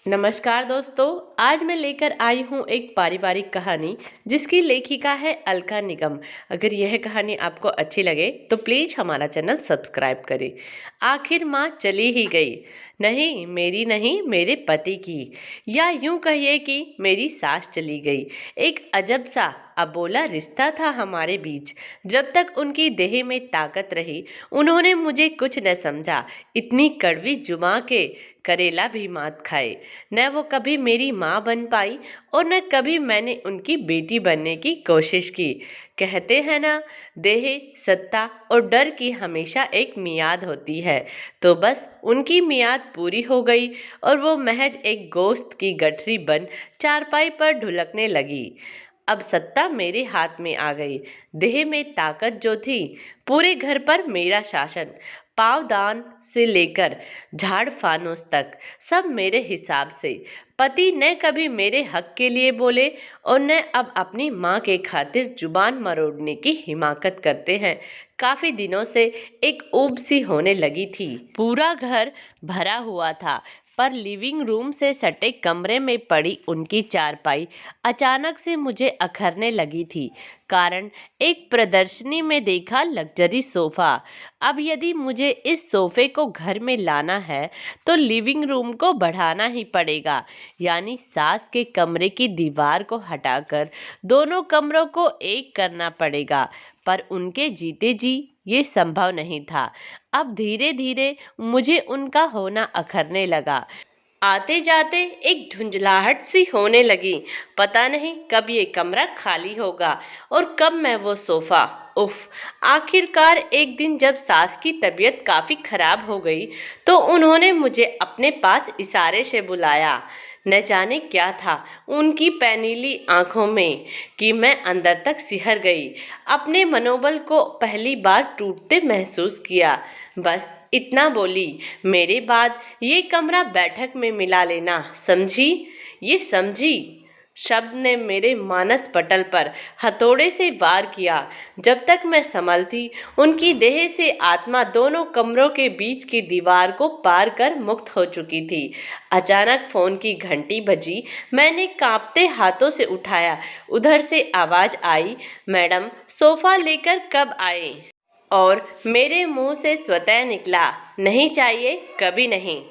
नमस्कार दोस्तों। आज मैं लेकर आई हूँ एक पारिवारिक कहानी जिसकी लेखिका है अलका निगम। अगर यह कहानी आपको अच्छी लगे तो प्लीज हमारा चैनल सब्सक्राइब करें। आखिर माँ चली ही गई, नहीं मेरी नहीं, मेरे पति की, या यूं कहिए कि मेरी सास चली गई। एक अजब सा अबोला रिश्ता था हमारे बीच। जब तक उनकी देह में ताकत रही उन्होंने मुझे कुछ न समझा। इतनी कड़वी जुबां के करेला भी मात खाए। न वो कभी मेरी माँ बन पाई और न कभी मैंने उनकी बेटी बनने की कोशिश की। कहते हैं ना, देह, सत्ता और डर की हमेशा एक मियाद होती है। तो बस उनकी मियाद पूरी हो गई और वो महज एक गोश्त की गठरी बन चारपाई पर ढुलकने लगी। अब सत्ता मेरे हाथ में आ गई। देह में ताकत जो थी, पूरे घर पर मेरा शासन। पावदान से लेकर झाड़ फानूस तक सब मेरे हिसाब से। पति न कभी मेरे हक के लिए बोले और न अब अपनी माँ के खातिर जुबान मरोड़ने की हिमाकत करते हैं। काफी दिनों से एक ऊब सी होने लगी थी। पूरा घर भरा हुआ था, पर लिविंग रूम से सटे कमरे में पड़ी उनकी चारपाई अचानक से मुझे अखरने लगी थी। कारण एक प्रदर्शनी में देखा लग्जरी सोफा। अब यदि मुझे इस सोफे को घर में लाना है तो लिविंग रूम को बढ़ाना ही पड़ेगा, यानी सास के कमरे की दीवार को हटाकर दोनों कमरों को एक करना पड़ेगा। पर उनके जीते जी ये संभव नहीं था। अब धीरे धीरे मुझे उनका होना अखरने लगा। आते जाते एक झुंझलाहट सी होने लगी। पता नहीं कब ये कमरा खाली होगा और कब मैं वो सोफा। उफ। आखिरकार एक दिन जब सास की तबीयत काफी खराब हो गई तो उन्होंने मुझे अपने पास इशारे से बुलाया। न जाने क्या था उनकी पैनीली आंखों में कि मैं अंदर तक सिहर गई। अपने मनोबल को पहली बार टूटते महसूस किया। बस इतना बोली, मेरे बाद ये कमरा बैठक में मिला लेना, समझी? ये समझी शब्द ने मेरे मानस पटल पर हथौड़े से वार किया। जब तक मैं संभलती उनकी देह से आत्मा दोनों कमरों के बीच की दीवार को पार कर मुक्त हो चुकी थी। अचानक फोन की घंटी बजी। मैंने कांपते हाथों से उठाया। उधर से आवाज आई, मैडम सोफा लेकर कब आए? और मेरे मुंह से स्वतः निकला, नहीं चाहिए, कभी नहीं।